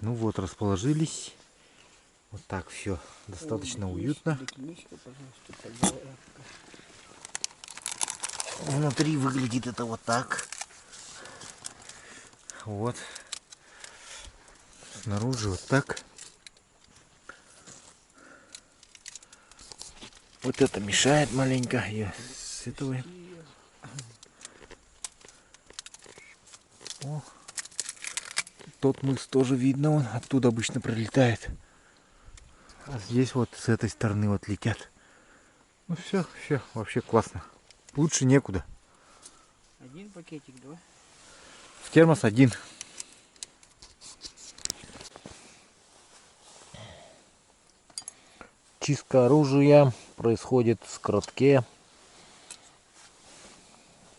Ну вот, расположились. Вот так все достаточно уютно. Внутри выглядит это вот так. Вот. Снаружи вот так. Вот это мешает маленько. Я с этого. О. Тот мыс тоже видно, он оттуда обычно пролетает. А здесь вот с этой стороны вот летят. Ну все, вообще классно. Лучше некуда. Один пакетик, да? В термос один. Чистка оружия происходит в скоротке.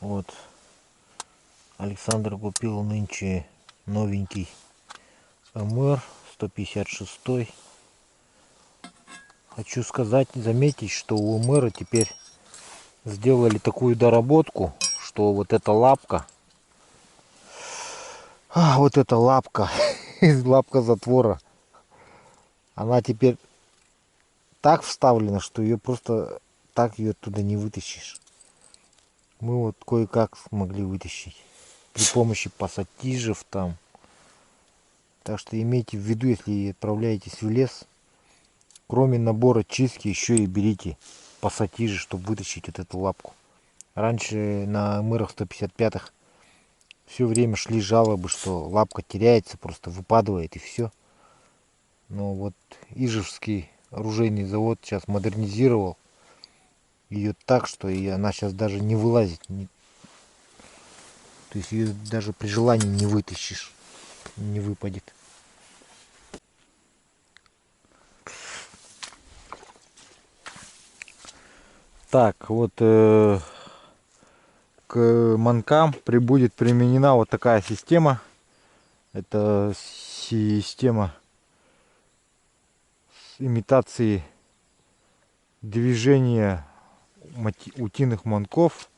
Вот. Александр купил нынче новенький МР 156. Хочу сказать, заметить, что у МР теперь сделали такую доработку, что вот эта лапка, вот эта лапка, лапка затвора, она теперь так вставлена, что ее просто так ее оттуда не вытащишь. Мы вот кое-как смогли вытащить при помощи пассатижев там. Так что имейте в виду, если отправляетесь в лес, кроме набора чистки, еще и берите пассатижи, чтобы вытащить вот эту лапку. Раньше на мырах 155-х все время шли жалобы, что лапка теряется, просто выпадывает и все. Но вот Ижевский оружейный завод сейчас модернизировал ее так, что и она сейчас даже не вылазит. То есть ее даже при желании не вытащишь, не выпадет. Так, вот к манкам будет применена вот такая система. Это система имитации движения утиных манков.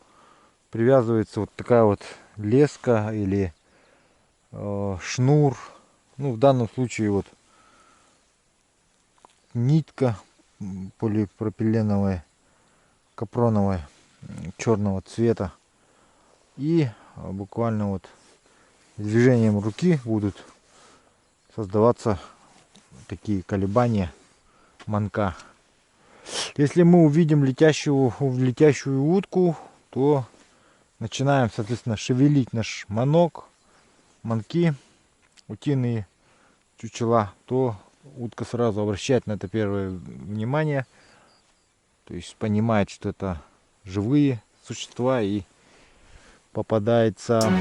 Привязывается вот такая вот леска или шнур. Ну, в данном случае вот нитка полипропиленовая, капроновая, черного цвета. И буквально вот движением руки будут создаваться такие колебания манка. Если мы увидим летящую утку, то начинаем, соответственно, шевелить наш манки, утиные чучела, то утка сразу обращает на это первое внимание. То есть понимает, что это живые существа и попадается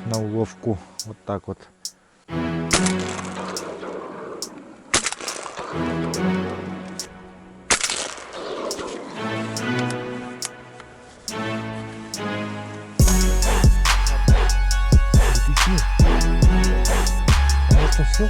на уловку. Вот так вот. Все.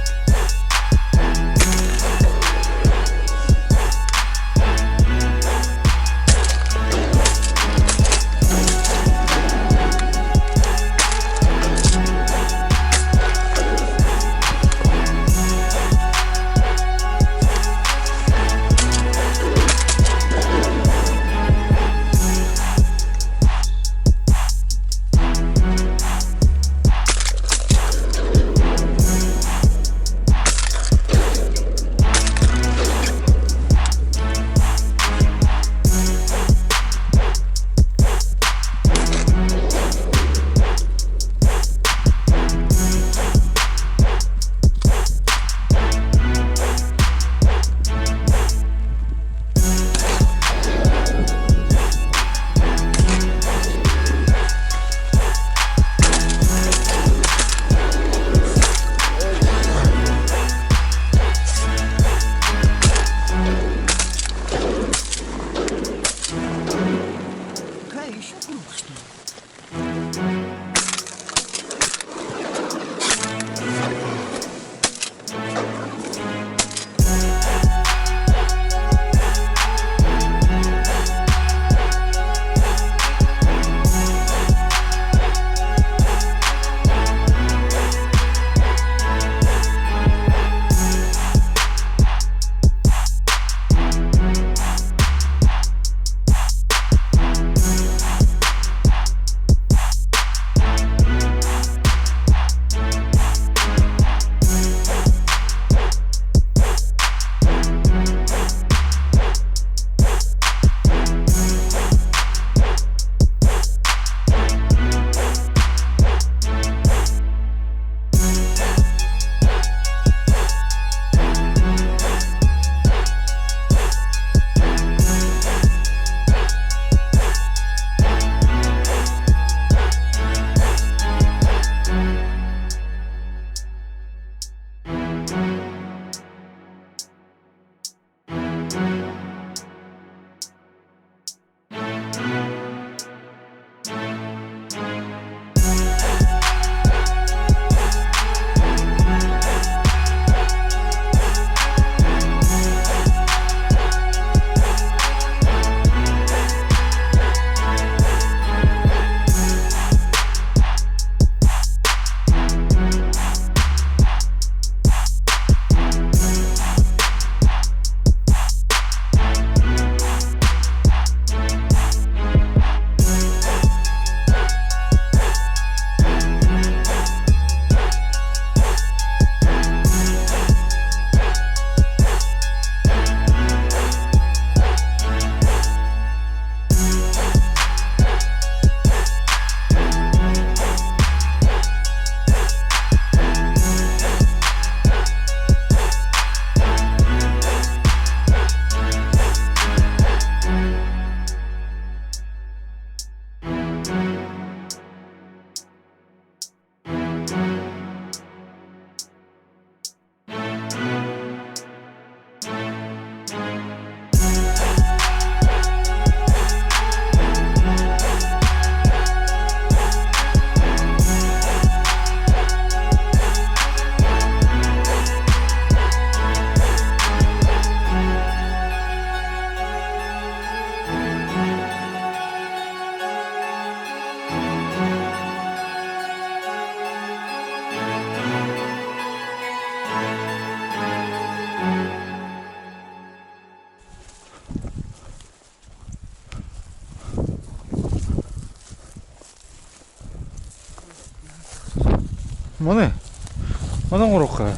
Вона урухає.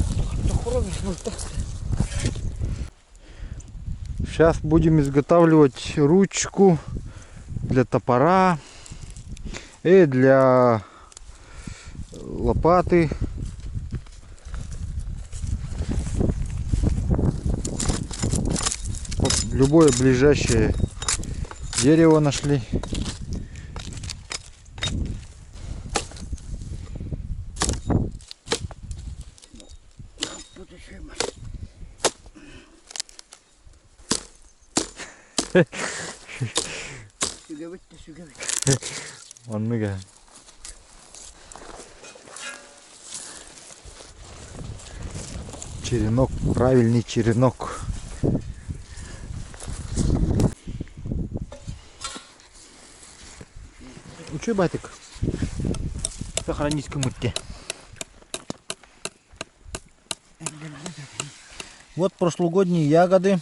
Сейчас будем изготавливать ручку для топора и для лопаты. Вот любое ближайшее дерево нашли. Вон мига. Черенок, правильный черенок. Ну что, батик? Сохранись кому-то. Вот прошлогодние ягоды.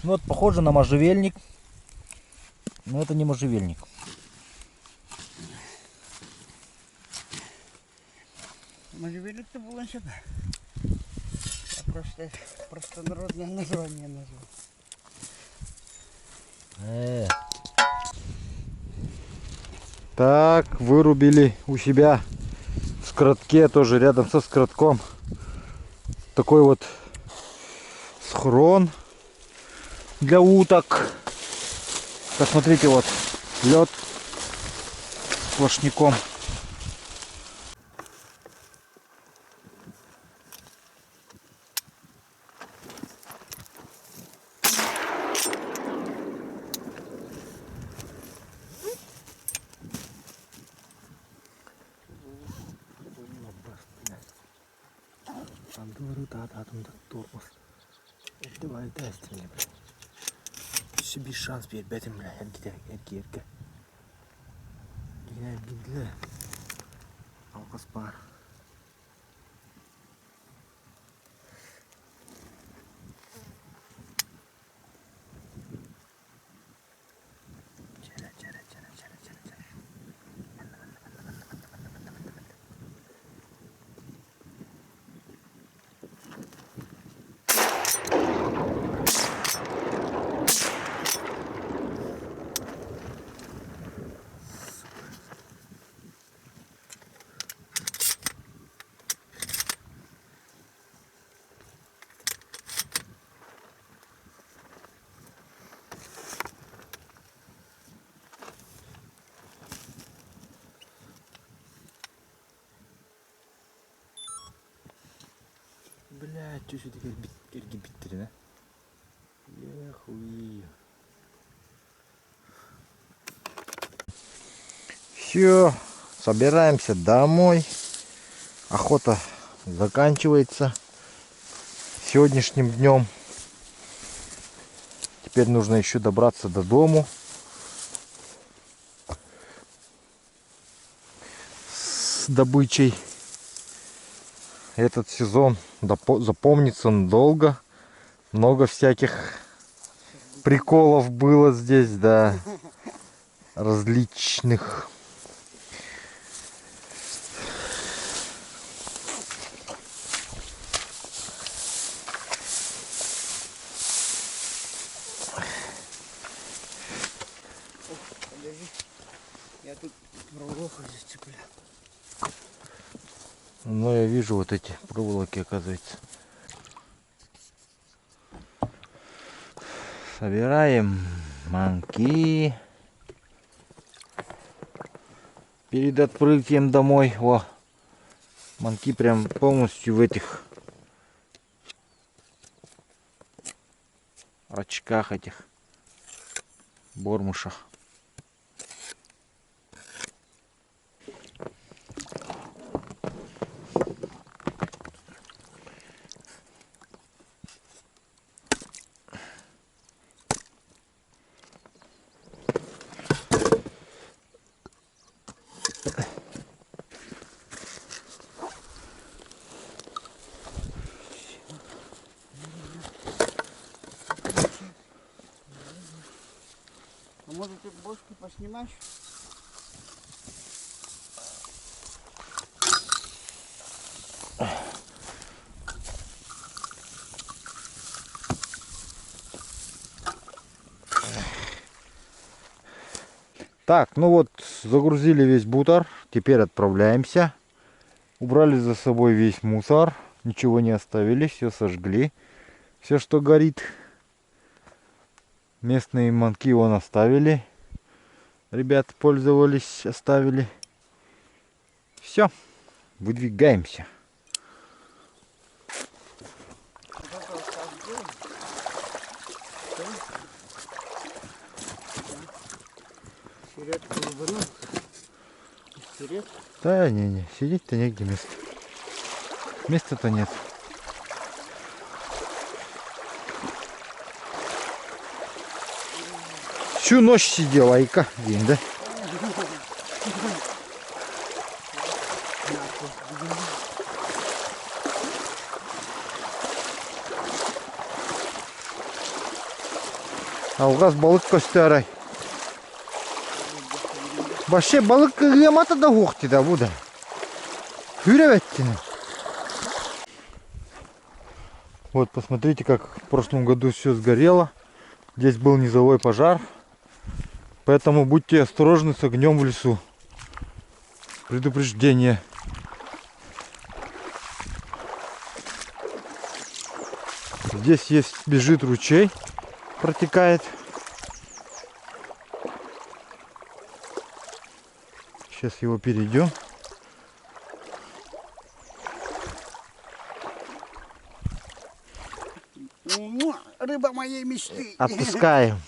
Вот похоже на можжевельник, но это не можжевельник. Можжевельник-то был он сюда. Я просто простонародное название назвал. Так, вырубили у себя в скоротке, тоже рядом со скоротком, такой вот схрон для уток. Посмотрите, вот лед сплошняком. Там говорю, да, там тормоз. Давай, тести мне, блядь. Еще без шанс, блядь, бетим, блядь, erke. Yine bildiler. Alkaspar. Блядь, что теперь эрги да? Ехуй. Все, собираемся домой. Охота заканчивается сегодняшним днем. Теперь нужно еще добраться до дому. С добычей. Этот сезон запомнится надолго. Много всяких приколов было здесь, да. Различных. Подожди. Я тут проволоку зацеплю. Но я вижу вот эти проволоки, оказывается. Собираем манки. Перед отплытием домой. О, манки прям полностью в этих очках этих бормушах. ты бошки поснимаешь? Так, ну вот, загрузили весь бутер. Теперь отправляемся. Убрали за собой весь мусор. Ничего не оставили, все сожгли. Все, что горит. Местные манки вон оставили. Ребята пользовались, оставили. Все, выдвигаемся. Вот это вот так делаем. Середку рубанул. Серед. Да, не, сидеть-то негде места. Места-то нет. Всю ночь сидел, айка день, да? Алгаз balık gösteray. Вообще balık kıyamata da hoğti da bu da. Hürevettini. Вот посмотрите, как в прошлом году все сгорело. Здесь был низовой пожар. Поэтому будьте осторожны с огнем в лесу. Предупреждение. Здесь есть, бежит ручей, протекает. Сейчас его перейдем. Рыба моей мечты. Отпускаем.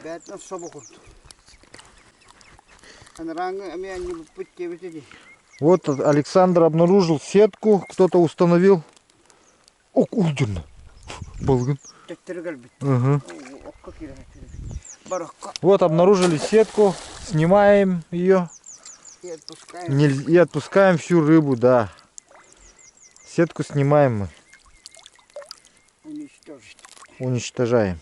Бәтна собы құрды. Анраңы әме не пүтте бітеді. Вот Александр обнаружил сетку, кто-то установил. О, кудерно. Балгын. Тәттіргіл бітті. Ага. Оққа керемет. Бараққа. Вот обнаружили сетку, снимаем ее И отпускаем. и отпускаем всю рыбу, да. Сетку снимаем мы, Уничтожить. уничтожаем.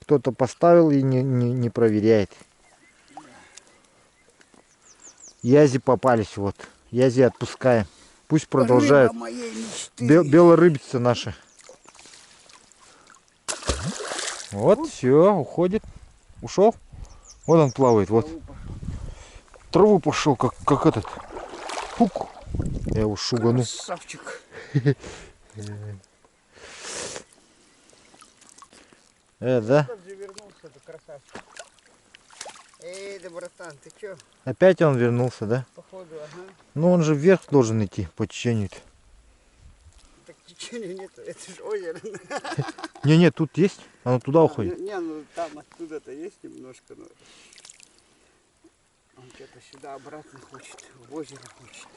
Кто-то поставил и не проверяет. Язи попались, вот. Язи отпускаем. Пусть продолжают. Рыба моей мечты. Белорыбица наша. Вот, все, уходит. Ушел? Вот он плавает, вот. Траву пошел, как этот. Пук. Я его шугану. Красавчик. Да? Как же вернулся, ты красавчик. Эй, да братан, ты чё? Опять он вернулся, да? Походу, ага. Ну он же вверх должен идти по течению. Так течения нет, это же озеро. Не, тут есть. Оно туда уходит. Не, ну там оттуда-то есть немножко, но он что-то сюда обратно хочет, в озеро хочет.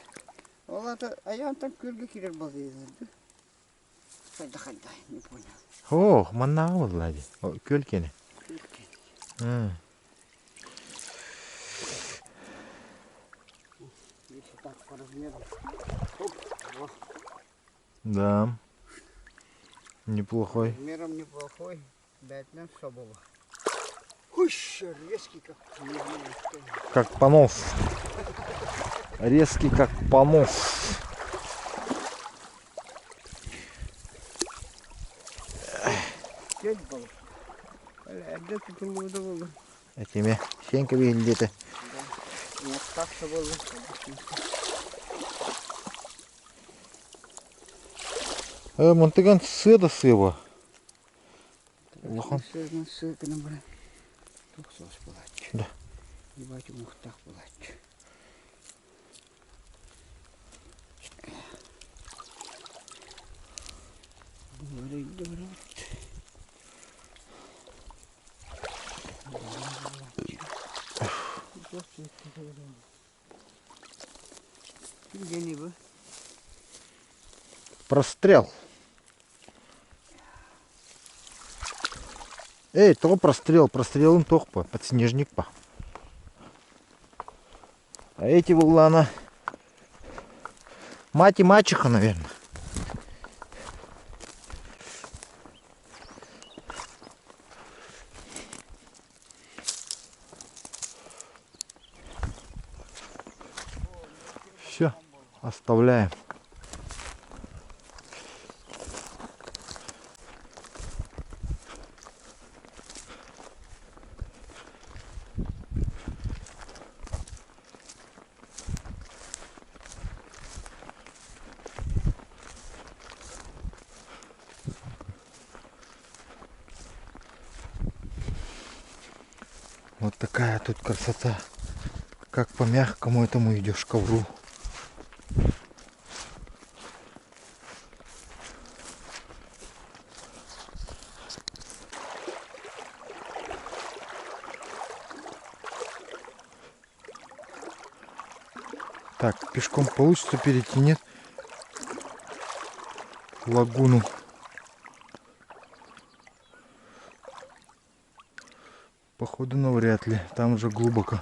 Ладно, а я там кыргы кирер балдейді. Қайда, не понял. О, маннау Влади. Көлкені. Если так по размеру. Оп, во. Да. Неплохой. Размером неплохой. Бэтмен собова. Хуш, резкий как не знаю, что. Как понос. Резкий как понос. Сеть был. Где ты тут удовольно? Этими сеньками где-то. Вот так все было. Монтыган сыда сыва. Лохан. Сегодня ссылка на брат. Тух сос плачь. Да. Ебать, у них так плачь. Говорит. Где-нибудь. Прострел. Эй, то прострел. Прострелом тохпа. Подснежник па. А эти вулана. Мать и мачеха, наверное. оставляем. Вот такая тут красота. Как по мягкому этому идешь ковру. Так, пешком получится перейти, нет? В лагуну. Походу навряд ли. Там уже глубоко.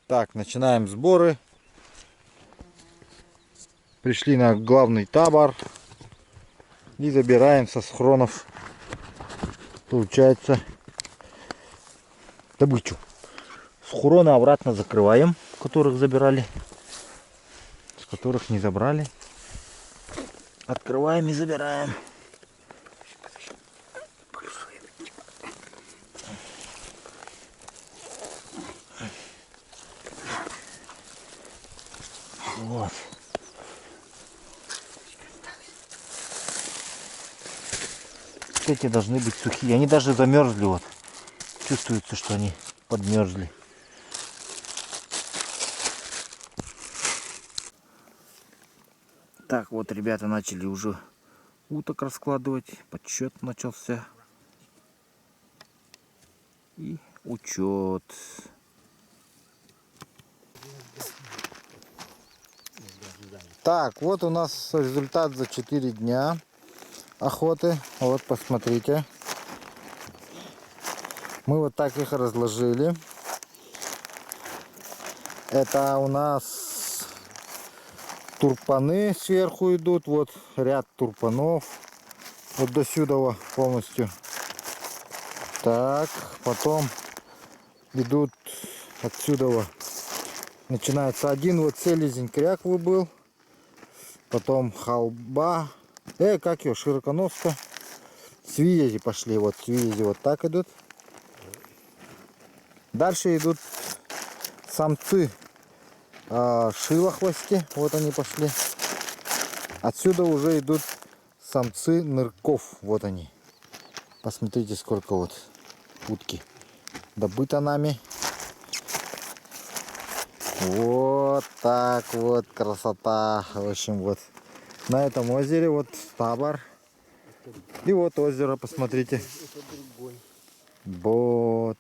Так, начинаем сборы. Пришли на главный табор и забираем со схронов, получается, добычу. Схроны обратно закрываем, которых забирали, с которых не забрали. Открываем и забираем. Вот. Эти должны быть сухие. Они даже замерзли. Вот. Чувствуется, что они подмерзли. Так, вот ребята начали уже уток раскладывать. Подсчет начался. И учет. Так, вот у нас результат за 4 дня охоты. Вот, посмотрите. Мы вот так их разложили. Это у нас турпаны сверху идут. Вот ряд турпанов. Вот до сюда полностью. Так, потом идут отсюда. Начинается один вот селезень кряквы был. Потом халба. Как ее? Широконоска. Свиязи пошли. Вот свиязи вот так идут. Дальше идут самцы шилохвости. Вот они пошли. Отсюда уже идут самцы нырков. Вот они. Посмотрите, сколько вот утки добыто нами. Вот так вот красота. В общем, вот на этом озере вот табор. И вот озеро, посмотрите. Вот.